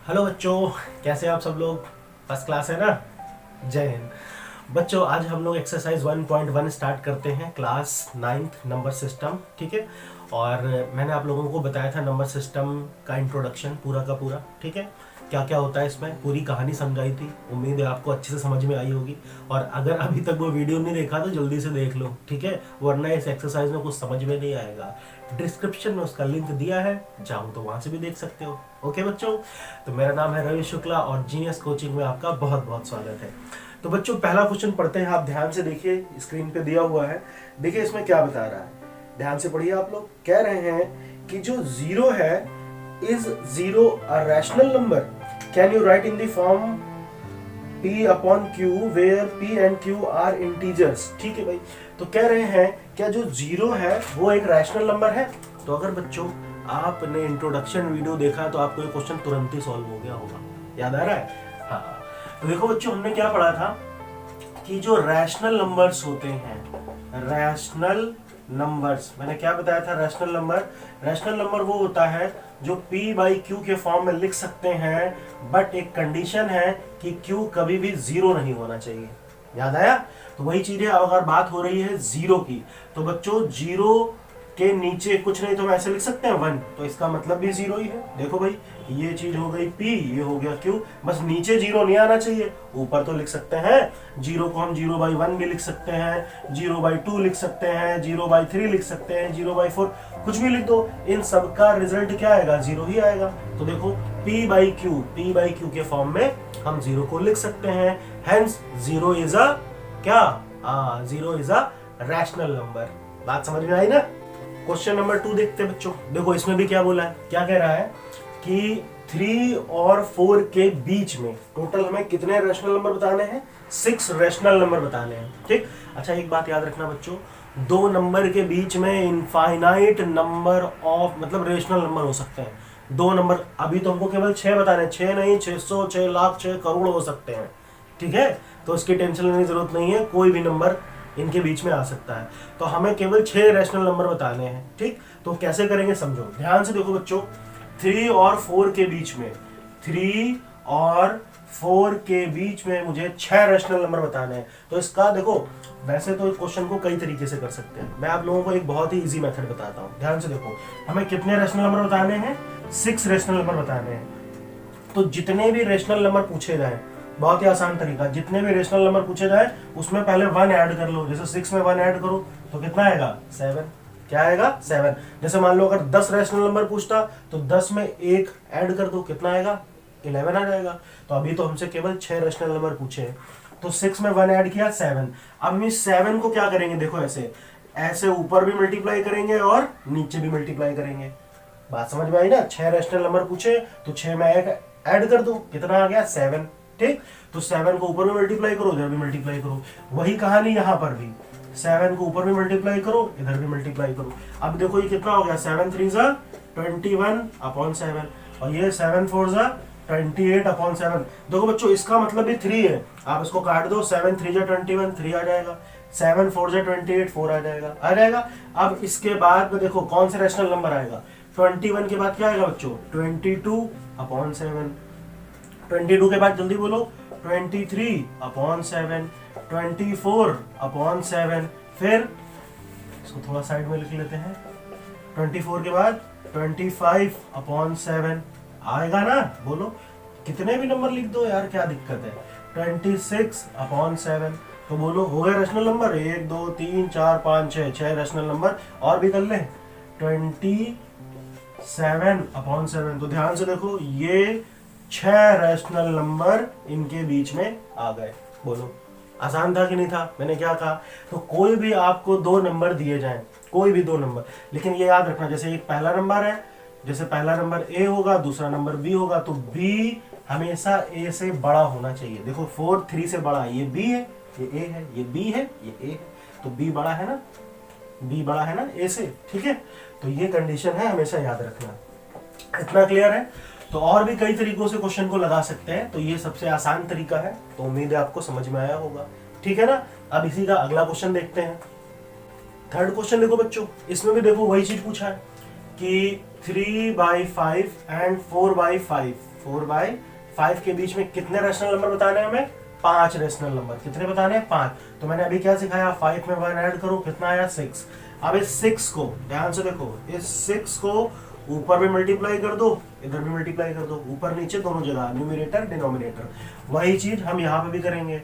Hello बच्चों, कैसे हैं आप सब लोग? फर्स्ट क्लास है ना? जय हिंद। बच्चों, आज हम लोग एक्सरसाइज 1.1 स्टार्ट करते हैं, क्लास 9th नंबर सिस्टम। ठीक है, और मैंने आप लोगों को बताया था नंबर सिस्टम का इंट्रोडक्शन पूरा का पूरा। ठीक है, क्या क्या होता है इसमें, पूरी कहानी समझाई थी। उम्मीद है आपको अच्छे से समझ में आई होगी, और अगर अभी तक वो वीडियो नहीं देखा तो जल्दी से देख लो। ठीक है, वरना इस एक्सरसाइज में कुछ समझ में नहीं आएगा। डिस्क्रिप्शन में उसका लिंक दिया है, चाहो तो वहां से भी देख सकते हो। ओके बच्चों, तो मेरा नाम है रवि शुक्ला और जीनियस कोचिंग में आपका बहुत बहुत स्वागत है। तो बच्चों, पहला क्वेश्चन पढ़ते हैं। आप ध्यान से देखिए, स्क्रीन पे दिया हुआ है। देखिए इसमें क्या बता रहा है, ध्यान से पढ़िए। आप लोग कह रहे हैं कि जो जीरो है, is zero a rational number? Can you right in the form P upon Q where P and Q are integers? ठीक है भाई, तो कह रहे हैं क्या जो जीरो है वो एक रैशनल नंबर है? तो अगर बच्चों आपने इंट्रोडक्शन वीडियो देखा तो आपको ये क्वेश्चन तुरंत ही सॉल्व हो गया होगा। याद आ रहा है? हाँ, तो देखो बच्चों, हमने क्या पढ़ा था कि जो रैशनल नंबर्स होते हैं, रैशनल नंबर्स, मैंने क्या बताया था? रैशनल नंबर वो होता है जो P बाई Q के फॉर्म में लिख सकते हैं, बट एक कंडीशन है कि Q कभी भी जीरो नहीं होना चाहिए। याद आया? तो वही चीज है। अगर बात हो रही है जीरो की, तो बच्चों जीरो के नीचे कुछ नहीं तो हम ऐसे लिख सकते हैं 1, तो इसका मतलब भी जीरो ही है। देखो भाई, ये चीज हो गई P, ये हो गया Q, बस नीचे जीरो नहीं आना चाहिए। ऊपर तो लिख सकते हैं जीरो को हम 0/1 भी लिख सकते हैं, 0/2 लिख सकते हैं, 0/3 लिख सकते हैं, 0/4, कुछ भी लिख दो। इन सब का रिजल्ट क्या आएगा? जीरो ही आएगा। तो देखो P बाई Q के फॉर्म में हम जीरो को लिख सकते हैं। हेंस जीरो इज अ क्या? Zero is a rational number. बात समझ में आई ना? क्वेश्चन नंबर 2 देखते हैं बच्चों। देखो इसमें भी क्या बोला है, क्या कह रहा है कि 3 और 4 के बीच में टोटल हमें कितने रैशनल नंबर बताने हैं? 6 रैशनल नंबर बताने हैं। ठीक, अच्छा एक बात याद रखना बच्चों, दो नंबर के बीच में इनफाइनाइट नंबर ऑफ मतलब रेशनल नंबर हो सकते हैं। दो नंबर, अभी तो हमको केवल 6 बताने, 6 नहीं, 600, 6 लाख, 6 करोड़ हो सकते हैं। ठीक है, तो इसकी टेंशन लेने की जरूरत नहीं है, कोई भी नंबर इनके बीच में आ सकता है। तो हमें केवल 6 रैशनल नंबर बताने हैं। ठीक, तो कैसे करेंगे समझो, ध्यान से देखो बच्चों। 3 और 4 के बीच में, 3 और 4 के बीच में मुझे 6 रैशनल नंबर बताने हैं। तो इसका देखो, वैसे तो क्वेश्चन को कई तरीके से कर सकते हैं, मैं आप लोगों को एक बहुत ही इजी मेथड बताता हूं। ध्यान से देखो, हमें कितने रैशनल नंबर बताने हैं? 6 रैशनल नंबर बताने हैं। तो जितने भी रैशनल नंबर पूछे जाए, बहुत ही आसान तरीका, जितने भी रेशनल नंबर पूछे जाए उसमें पहले 1 ऐड कर लो। जैसे 6 में 1 ऐड करो तो कितना आएगा? 7। क्या आएगा? 7। जैसे मान लो अगर 10 रेशनल नंबर पूछता तो 10 में 1 ऐड कर दो, कितना आएगा? 11 आ जाएगा। तो अभी तो हमसे केवल 6 रेशनल नंबर पूछे हैं, तो 6 में 1 ऐड किया, 7। अब हम इस 7 को क्या करेंगे? देखो ऐसे ऐसे ऊपर भी मल्टीप्लाई करेंगे और नीचे भी मल्टीप्लाई करेंगे। बात समझ में आई ना? 6 रेशनल नंबर पूछे तो 6 में 1 ऐड कर दो, कितना आ गया? 7। ठीक, तो 7 को ऊपर में मल्टीप्लाई करो, इधर भी मल्टीप्लाई करो। वही कहानी यहां पर भी, 7 को ऊपर में मल्टीप्लाई करो, इधर भी मल्टीप्लाई करो। अब देखो ये कितना हो गया? 7 3 जा 21/7, और ये 7 4 जा 28/7। देखो बच्चों, इसका मतलब भी 3 है। आप इसको काट दो, 7 3 जा 21, 3 आ जाएगा, 7 4 जा 28, 4 आ जाएगा। अब इसके बाद में देखो कौन सा रैशनल नंबर आएगा? 21 के बाद क्या आएगा बच्चों? 22/7। 22 के बाद जल्दी बोलो, 23/7, 24/7। फिर इसको थोड़ा साइड में लिख लेते हैं। 24 के बाद 25/7 आएगा ना? बोलो, कितने भी नंबर लिख दो यार, क्या दिक्कत है? 26/7। तो बोलो, हो गया रैशनल नंबर? 1 2 3 4 5 6 rational number. और भी कर ले, 27/7। तो ध्यान से देखो, ये 6 रैशनल नंबर इनके बीच में आ गए। बोलो, आसान था कि नहीं था? मैंने क्या कहा? तो कोई भी आपको 2 नंबर दिए जाएं, कोई भी 2 नंबर, लेकिन ये याद रखना, जैसे एक पहला नंबर है, जैसे पहला नंबर A होगा, दूसरा नंबर B होगा, तो B हमेशा A से बड़ा होना चाहिए। देखो 4 3 से बड़ा, ये B है, ये A है, ये B है, ये A है, तो B बड़ा है ना? B बड़ा है ना A से? ठीक है, तो ये कंडीशन है, हमेशा याद रखना। इतना क्लियर है? तो और भी कई तरीकों से क्वेश्चन को लगा सकते हैं, तो ये सबसे आसान तरीका है। तो उम्मीद है आपको समझ में आया होगा। ठीक है ना? अब इसी का अगला क्वेश्चन देखते हैं। थर्ड क्वेश्चन देखो बच्चों, इसमें भी देखो वही चीज पूछा है कि 3/5 एंड 4/5 4/5 के बीच में कितने रैशनल नंबर बताने हैं हमें? 5 रैशनल नंबर। कितने बताने हैं? 5। तो मैंने अभी क्या सिखाया? 5 में 1 ऐड करो, कितना आया? 6। अब इस 6 को ध्यान से देखो, इस 6 को ऊपर में मल्टीप्लाई कर दो, इधर भी मल्टीप्लाई कर दो, ऊपर नीचे दोनों जगह, न्यूमरेटर डिनोमिनेटर। वही चीज हम यहाँ पे भी करेंगे।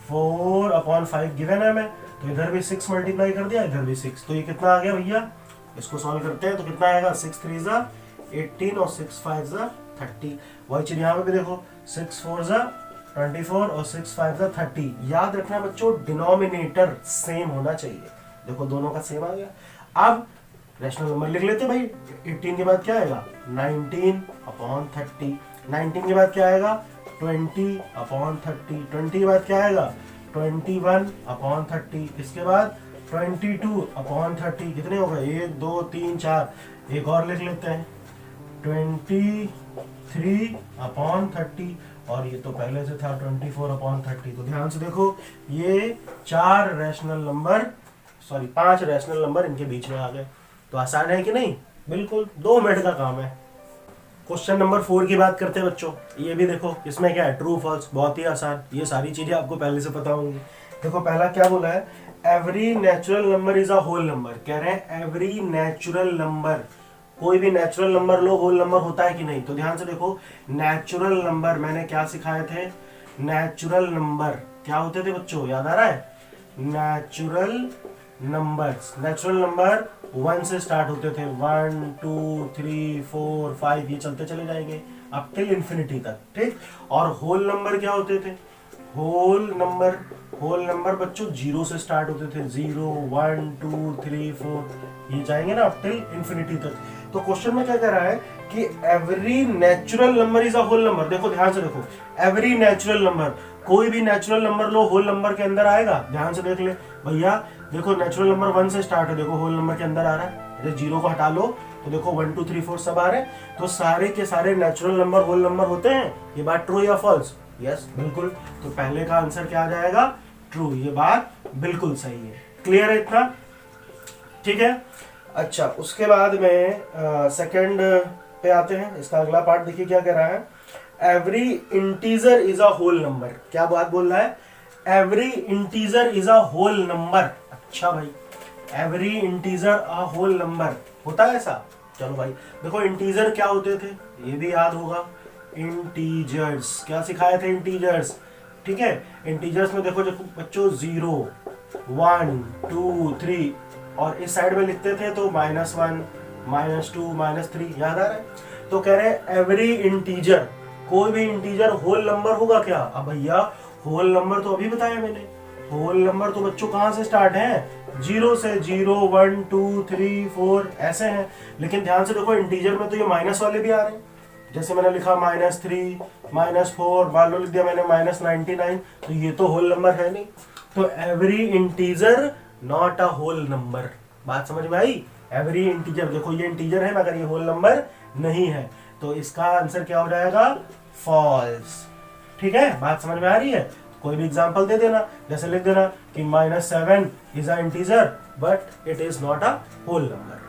4/5 गिवन है हमें, तो इधर भी 6 मल्टीप्लाई कर दिया, इधर भी 6। तो ये कितना आ गया भैया? इसको सॉल्व करते हैं तो कितना आएगा? 6 3 ज़ा 18 और 6 5 ज़ा 30। वही चीज यहाँ पे भी देखो, 6 4 ज़ा 24 और 6 5 ज़ा 30। याद रखना बच्चों, डिनोमिनेटर सेम होना चाहिए। देखो दोनों का सेम आ गया। अब रैशनल नंबर लिख लेते भाई। 18 के बाद क्या आएगा? 19/30। 19 के बाद क्या आएगा? 20/30। 20 के बाद क्या आएगा? 21/30। इसके बाद 22/30। कितने हो गए? 1 2 3 4। एक और लिख लेते हैं, 23/30। और ये तो पहले से था 24/30। तो ध्यान से देखो, ये 4 rational number, sorry 5 rational number इनके बीच में आ गए। तो आसान है कि नहीं? बिल्कुल, 2 मिनट का काम है। क्वेश्चन नंबर 4 की बात करते हैं बच्चों। ये भी देखो, इसमें क्या है? True false. बहुत ही आसान, ये सारी चीजें आपको पहले से पता होंगी। देखो पहला क्या बोला है? Every natural number is a whole number. कह रहे हैं एवरी नेचुरल नंबर, कोई भी नेचुरल नंबर लो होल नंबर होता है कि नहीं? तो ध्यान से देखो, नेचुरल नंबर मैंने क्या सिखाए थे? नेचुरल नंबर क्या होते थे बच्चों? याद आ रहा है? नेचुरल नंबर्स, नेचुरल नंबर 1 से स्टार्ट होते थे। 1 2 3 4 5 ये चलते चले जाएंगे अब टिल इंफिनिटी तक, ठीक। और होल नंबर क्या होते थे? होल नंबर बच्चों 0 से स्टार्ट होते थे। 0 1 2 3 4 ये जाएंगे ना अब टिल इंफिनिटी तक। तो क्वेश्चन में क्या कह रहा है कि every natural number is a whole number. देखो ध्यान से देखो, एवरी नेचुरल नंबर, कोई भी नेचुरल नंबर लो होल नंबर के अंदर आएगा। ध्यान से देख ले भैया, देखो नेचुरल नंबर 1 से स्टार्ट है, देखो होल नंबर के अंदर आ रहा है। अगर 0 को हटा लो तो देखो 1 2 3 4 सब आ रहे हैं। तो सारे के सारे नेचुरल नंबर होल नंबर होते हैं। ये बात ट्रू या फॉल्स? यस बिल्कुल। तो पहले का आंसर क्या आ जाएगा? ट्रू। ये बात बिल्कुल सही है। क्लियर है इतना? ठीक है। अच्छा, उसके बाद में सेकंड पे आते हैं। इसका अगला पार्ट देखिए क्या कह रहा है। Every integer is a whole number. क्या बात बोल रहा है? Every integer is a whole number. अच्छा भाई, every integer a whole number होता है ऐसा? चलो भाई देखो, इंटीजर क्या होते थे ये भी याद होगा। इंटीजर्स क्या सिखाए थे? इंटीजर्स, ठीक है। इंटीजर्स में देखो बच्चों 0 1 2 3 और इस साइड में लिखते थे तो -1 -2 -3। याद आ रहा है? तो कह रहे हैं एवरी इंटीजर, कोई भी इंटीजर होल नंबर होगा क्या? अब भैया होल नंबर तो अभी बताया मैंने, होल नंबर तो बच्चों कहां से स्टार्ट है? 0 से। 0 1 2 3 4 ऐसे हैं। लेकिन ध्यान से देखो, इंटीजर में तो ये माइनस वाले भी आ रहे हैं। जैसे मैंने लिखा -3 -4, मान लो लिख दिया मैंने -99, तो ये तो होल नंबर है नहीं। तो every integer not a whole number. बात समझ में आई? एवरी इंटीजर, देखो ये इंटीजर है मगर ये होल नंबर नहीं है, तो इसका आंसर क्या हो जाएगा? फॉल्स। ठीक है, बात समझ में आ रही है? कोई भी एग्जांपल दे देना, जैसे लिख देना कि -7 is a integer but it is not a whole number.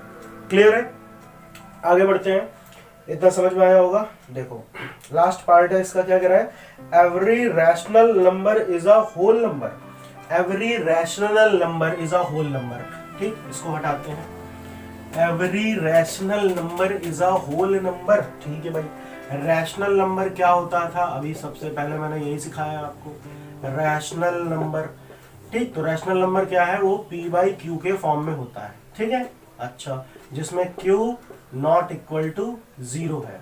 Clear है? आगे बढ़ते हैं। इतना समझ में आया होगा। देखो लास्ट पार्ट है इसका, क्या कह रहा है? Every rational number is a whole number. Every rational number is a whole number. ठीक, इसको हटाते हैं। Every rational number is a whole number. ठीक है भाई, रैशनल नंबर क्या होता था? अभी सबसे पहले मैंने यही सिखाया आपको, रैशनल नंबर। ठीक, तो रैशनल नंबर क्या है? वो p/q के फॉर्म में होता है। ठीक है। अच्छा, जिसमें q नॉट इक्वल टू 0 है।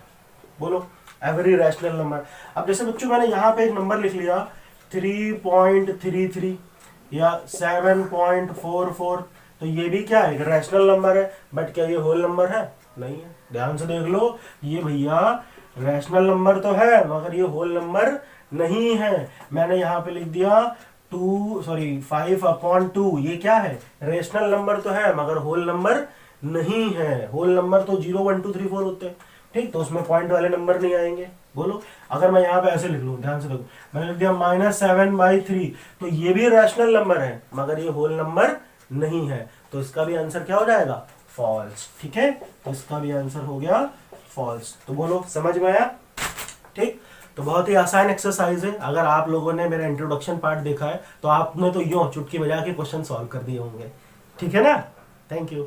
बोलो एवरी रैशनल नंबर। अब जैसे बच्चों मैंने यहाँ पे एक नंबर लिख लिया 3.33 या 7.44, तो ये भी क्या है? रैशनल नंबर है। बट क्या ये होल नंबर है? नहीं है। ध्यान से देख लो, ये भैया रैशनल नंबर तो है मगर ये होल नंबर नहीं है। मैंने यहाँ पे लिख दिया 5/2। ये क्या है? रैशनल नंबर तो है मगर होल नंबर नहीं है। होल नंबर तो 0 1 2 3 4 होते हैं। ठीक, तो उसमें पॉइंट वाले नंबर नहीं आएंगे। बोलो, अगर मैं यहाँ पे ऐसे लिख लूँ, ध्यान से देखो, मैंने लिख दिया -7/3, तो ये भी रैशनल नंबर है मगर ये होल नंबर नहीं है। तो इसका भी आंसर क्या हो जाएगा? फॉल्स। ठीक है, तो इसका भी आंसर हो गया फॉल्स। तो बोलो समझ में आया? ठीक, तो बहुत ही आसान एक्सरसाइज है। अगर आप लोगों ने मेरा इंट्रोडक्शन पार्ट देखा है तो आपने तो यूं चुटकी बजा के क्वेश्चन सॉल्व कर दिए होंगे। ठीक है ना, थैंक यू।